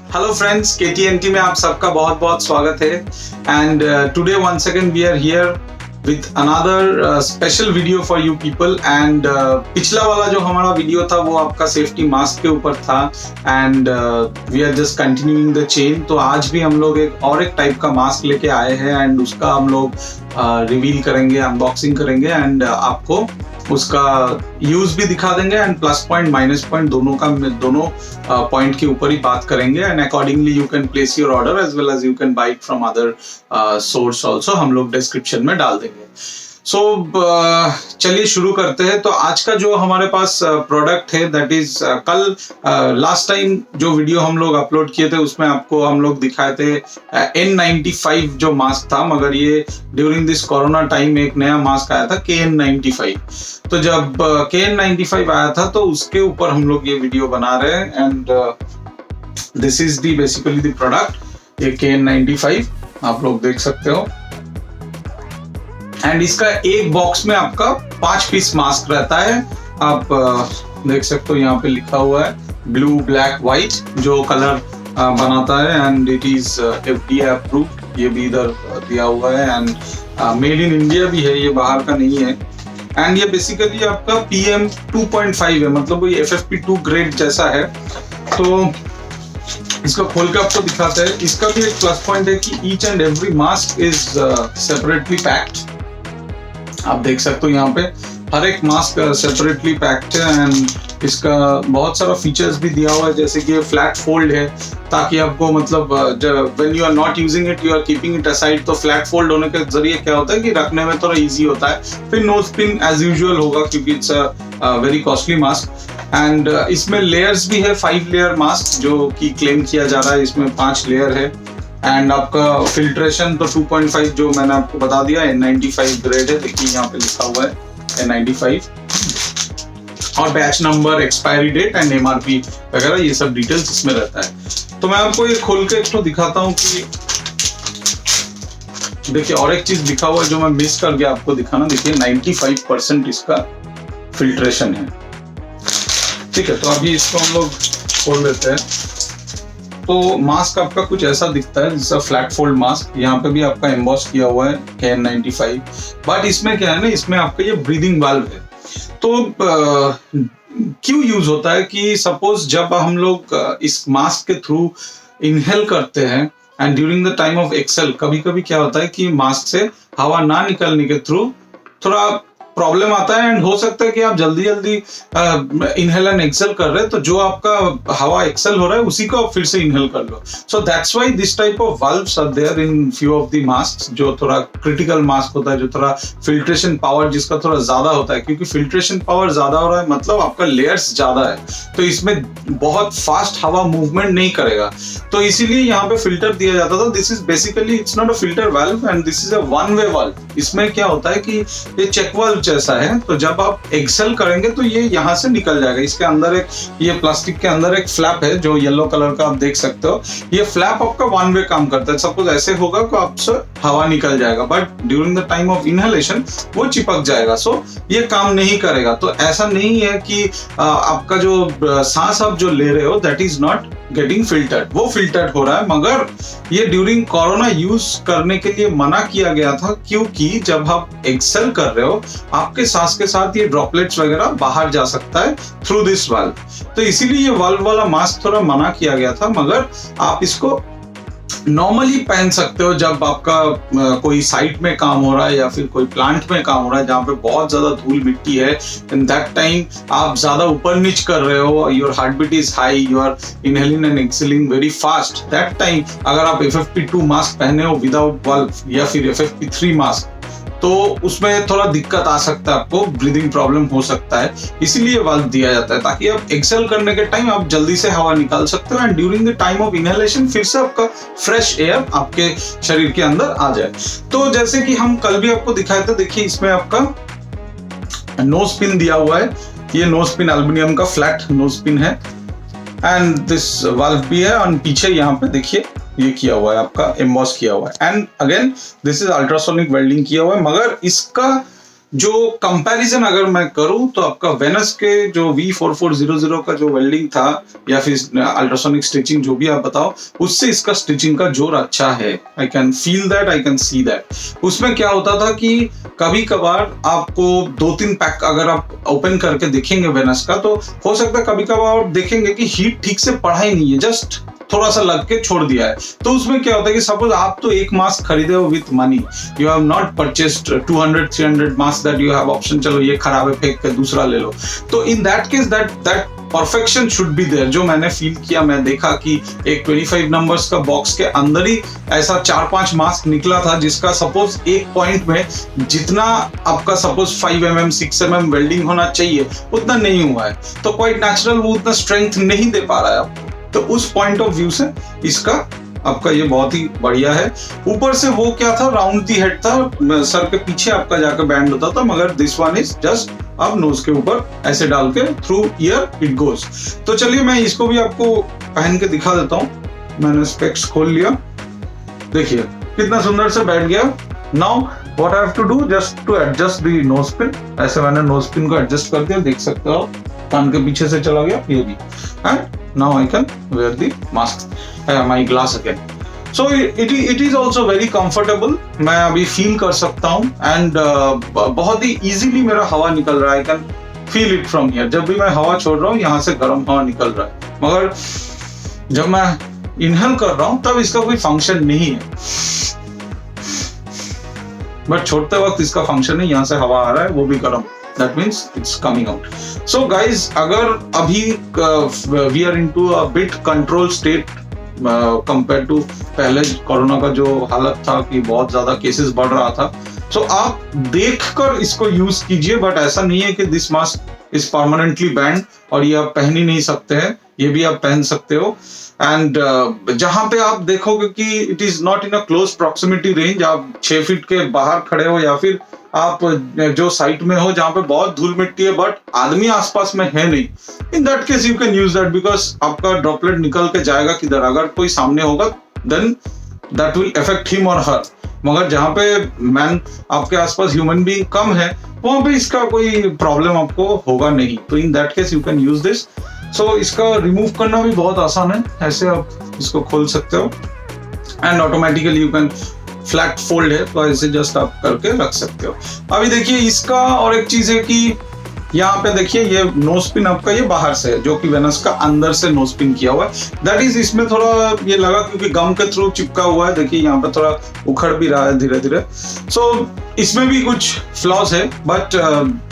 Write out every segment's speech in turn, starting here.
Hello friends, KTNT में आप सबका बहुत बहुत स्वागत है and today once again we are here with another special video for you people and पिछला वाला जो हमारा वीडियो था वो आपका सेफ्टी मास्क के ऊपर था and we are just continuing the chain. तो आज भी हम लोग एक टाइप का मास्क लेके आए हैं एंड उसका हम लोग रिवील करेंगे, अनबॉक्सिंग करेंगे एंड आपको उसका यूज भी दिखा देंगे and plus point minus point दोनों पॉइंट के ऊपर ही बात करेंगे and accordingly you can place your order as well as you can buy it from other source also. हम लोग डिस्क्रिप्शन में डाल देंगे। सो चलिए शुरू करते हैं। तो आज का जो हमारे पास प्रोडक्ट है दैट इज कल लास्ट टाइम जो वीडियो हम लोग अपलोड किए थे उसमें आपको हम लोग दिखाए थे N95 जो मास्क था, मगर ये ड्यूरिंग दिस कोरोना टाइम एक नया मास्क आया था KN95। तो जब KN95 आया था तो उसके ऊपर हम लोग ये वीडियो बना रहे हैं and this is the basically the product. ये KN95 आप लोग देख सकते हो एंड इसका एक बॉक्स में आपका 5 पीस मास्क रहता है। आप देख सकते हो यहाँ पे लिखा हुआ है ब्लू ब्लैक व्हाइट जो कलर बनाता है and it is FDA approved. ये भी इधर दिया हुआ है एंड मेड इन इंडिया भी है, ये बाहर का नहीं है। एंड ये बेसिकली आपका PM 2.5 है, मतलब ये FFP2 ग्रेड जैसा है। तो इसको खोल के आपको दिखाते हैं। इसका भी एक प्लस पॉइंट है कि each and every mask is separately packed. आप देख सकते हो यहाँ पे हर एक मास्क सेपरेटली पैक्ड है एंड इसका बहुत सारा फीचर्स भी दिया हुआ है, जैसे कि ये फ्लैट फोल्ड है ताकि आपको मतलब when you are not using it you are keeping it aside, तो फ्लैट फोल्ड होने के जरिए क्या होता है कि रखने में थोड़ा इजी होता है। फिर नोज पिन एज यूजुअल होगा क्योंकि it's a very costly mask and इसमें लेयर्स भी है, 5 लेयर मास्क जो कि क्लेम किया जा रहा है। इसमें 5 लेयर है एंड आपका फिल्ट्रेशन तो 2.5 जो मैंने आपको बता दिया N95 ग्रेड है। देखिए यहाँ पे लिखा हुआ है N95 और batch number, expiry date and MRP वगैरह ये सब डिटेल्स इसमें रहता है। तो मैं आपको ये खोल के एक तो दिखाता हूँ कि देखिए और एक चीज लिखा हुआ है जो मैं मिस कर गया आपको दिखाना। देखिए 95% इसका फिल्ट्रेशन है। ठीक है, तो अभी इसको हम लोग खोल लेते हैं। तो मास्क आपका कुछ ऐसा दिखता है, जैसा फ्लैट फोल्ड मास्क। यहाँ पे भी आपका एम्बॉस किया हुआ है KN95, बट इसमें क्या है ना, इसमें आपका ये ब्रीदिंग वाल्व है। तो क्यों यूज होता है कि सपोज जब हम लोग इस मास्क के थ्रू इनहेल करते हैं and during the time of exhale कभी कभी क्या होता है कि मास्क से हवा ना निकलने के थ्रू थोड़ा प्रॉब्लम आता है एंड हो सकता है कि आप जल्दी जल्दी इनहेल एंड एक्सेल कर रहे हैं तो जो आपका हवा एक्सेल हो रहा है उसी को आप फिर से इनहेल कर लो। So that's why this type of valves are there in few of the mask जो थोड़ा क्रिटिकल मास्क होता है, जो थोड़ा फिल्ट्रेशन पावर जिसका थोड़ा ज्यादा होता है, क्योंकि फिल्ट्रेशन पावर ज्यादा हो रहा है मतलब आपका लेयर्स ज्यादा है तो इसमें बहुत फास्ट हवा मूवमेंट नहीं करेगा, तो इसीलिए यहाँ पे फिल्टर दिया जाता था। This is basically it's not a filter valve and this is a one way valve. इसमें क्या होता है कि ये चेक वाल्व जैसा है, तो जब आप एक्सेल करेंगे तो ये यहाँ से निकल जाएगा। इसके अंदर एक ये प्लास्टिक के अंदर एक फ्लैप है जो येलो कलर का आप देख सकते हो। ये फ्लैप आपका वन वे काम करता है। सपोज ऐसे होगा तो आपसे हवा निकल जाएगा, but during the time of inhalation वो चिपक जाएगा, सो ये काम नहीं करेगा। तो ऐसा नहीं है कि आपका जो सांस आप जो ले रहे हो that is not getting filtered, वो फिल्टर्ड हो रहा है, मगर ये ड्यूरिंग कोरोना यूज करने के लिए मना किया गया था क्योंकि जब आप एक्सेल कर रहे हो आपके सांस के साथ ये ड्रॉपलेट्स वगैरह बाहर जा सकता है थ्रू दिस वाल्व, तो इसीलिए ये वाल्व वाला मास्क थोड़ा मना किया गया था। मगर आप इसको नॉर्मली पहन सकते हो जब आपका कोई साइट में काम हो रहा है या फिर कोई प्लांट में काम हो रहा है जहाँ पे बहुत ज्यादा धूल मिट्टी है। इन दैट टाइम आप ज्यादा ऊपर नीच कर रहे हो, your heart beat is high, you are inhaling and exhaling very fast. That time अगर आप FFP2 मास्क पहने हो विदाउट वाल्व या फिर FFP3 मास्क तो उसमें थोड़ा दिक्कत आ सकता है, आपको ब्रीदिंग प्रॉब्लम हो सकता है। इसीलिए वाल्व दिया जाता है ताकि आप एक्सेल करने के टाइम आप जल्दी से हवा निकाल सकते हो and during the time of inhalation फिर से आपका फ्रेश एयर आपके शरीर के अंदर आ जाए। तो जैसे कि हम कल भी आपको दिखाए थे, देखिए इसमें आपका नोज पिन दिया हुआ है। ये नोज पिन एल्युमिनियम का फ्लैट नोज पिन है एंड दिस वाल्व भी है और पीछे यहाँ पे देखिए ये किया हुआ है, आपका एम्बॉस किया हुआ है and again this is ultrasonic welding किया हुआ है। मगर इसका जो कंपैरिजन अगर मैं करूं तो आपका वेनस के जो V4400 का जो वेल्डिंग था या फिर अल्ट्रासोनिक स्टिचिंग जो भी आप बताओ, उससे इसका स्टिचिंग का जोर अच्छा है। I can feel that, I can see that. उसमें क्या होता था कि कभी कभार आपको 2-3 पैक अगर आप ओपन करके देखेंगे वेनस का, तो हो सकता है कभी कभार आप देखेंगे कि हीट ठीक से पड़ा ही नहीं है, जस्ट थोड़ा सा लग के छोड़ दिया है। तो उसमें क्या होता है कि सपोज आप तो एक मास्क खरीदे हो with money, you have not purchased 200-300 mask that you have option, चलो ये खराब है फेंक के दूसरा ले लो। तो in that case that perfection should be there, जो मैंने फील किया, मैं देखा कि एक 25 नंबर्स का बॉक्स के अंदर ही ऐसा 4-5 मास्क निकला था, जिसका सपोज एक पॉइंट में जितना आपका सपोज 5 mm 6 mm वेल्डिंग होना चाहिए उतना नहीं हुआ है। तो क्वाइट नेचुरल वो उतना स्ट्रेंथ नहीं दे पा रहा है आपको। तो उस पॉइंट ऑफ व्यू से इसका आपका ये बहुत ही बढ़िया है। ऊपर से वो क्या था, राउंड दी हेड था, सर के पीछे आपका जाकर बैंड होता था, मगर दिस वन इज जस्ट अब नोज के ऊपर ऐसे डाल के थ्रू ईयर इट गोज। तो चलिए मैं इसको भी आपको पहन के दिखा देता हूँ। मैंने स्पेक्स खोल लिया, देखिए कितना सुंदर से बैठ गया। Now what I have to do, just to adjust the nose pin. ऐसे मैंने नोज पिन को एडजस्ट कर दिया, देख सकते हो कान के पीछे से चला गया ये भी। And now I can wear the mask, my glass again. So it is also very comfortable. मैं अभी फील कर सकता हूँ एंड बहुत ही easily मेरा हवा निकल रहा है। I can feel it from here. जब भी मैं हवा छोड़ रहा हूँ यहाँ से गर्म हवा निकल रहा है, मगर जब मैं इनहेल कर रहा हूँ तब इसका कोई फंक्शन नहीं है, बट छोड़ते वक्त इसका फंक्शन है, यहाँ से हवा आ रहा है वो भी गर्म, that means it's coming out. So guys, अगर अभी we are into a bit control state compared to पहले कोरोना का जो हालत था कि बहुत ज्यादा केसेस बढ़ रहा था, so आप देखकर इसको यूज कीजिए, बट ऐसा नहीं है कि this mask is permanently band और ये आप पहन ही नहीं सकते हैं, ये भी आप पहन सकते हो। एंड जहां पे आप देखोगे कि it is not in a close proximity range, आप 6 फीट के बाहर खड़े हो या फिर आप जो साइट में हो जहां पे बहुत धूल मिट्टी है बट आदमी आसपास में है नहीं, in that case you can use that, because आपका ड्रॉपलेट निकल के जाएगा किधर, अगर कोई सामने होगा then that will affect him और हर। मगर जहां पे मैन आपके आसपास ह्यूमन बीइंग कम है वहां पे इसका कोई प्रॉब्लम आपको होगा नहीं। तो in that case you can use this. So इसका रिमूव करना भी बहुत आसान है, ऐसे आप इसको खोल सकते हो and automatically you can, flat fold है तो ऐसे जस्ट आप करके रख सकते हो। अभी देखिए इसका और एक चीज है कि यहाँ पे देखिए ये नोज पिन आपका ये बाहर से है, जो कि वेनस का अंदर से नोज पिन किया हुआ है। दैट इज इसमें थोड़ा ये लगा क्योंकि गम के थ्रू चिपका हुआ है, देखिए यहाँ पे थोड़ा उखड़ भी रहा है धीरे धीरे। सो इसमें भी कुछ फ्लॉज है, but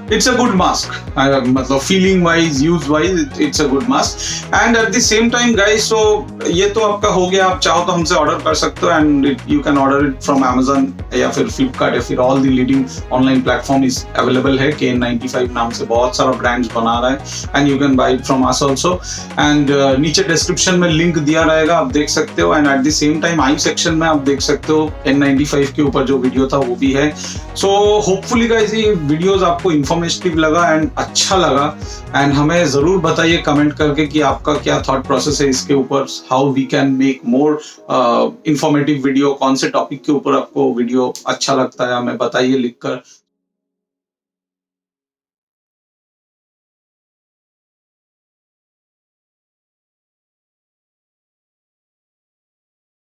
it's a good mask, मतलब feeling wise, use wise it's a good mask and at the same time guys, so ये तो आपका हो गया, आप चाहो तो हमसे ऑर्डर कर सकते हो and you can order it from Amazon या फिर Flipkart या फिर all the leading online platform is available है। KN95 नाम से बहुत सारा ब्रांड्स बना रहा है and you can buy it from us also and नीचे डिस्क्रिप्शन में लिंक दिया रहेगा, आप देख सकते हो and at the same time I section में आप देख सकते हो N95 के ऊपर जो वीडियो था वो भी है। सो होपफुली गाइस ये वीडियोस आपको इन्फॉर्मेटिव लगा एंड अच्छा लगा एंड हमें जरूर बताइए कमेंट करके कि आपका क्या थॉट प्रोसेस है इसके ऊपर, how we can make more informative video, कौन से टॉपिक के ऊपर आपको वीडियो अच्छा लगता है हमें बताइए लिखकर।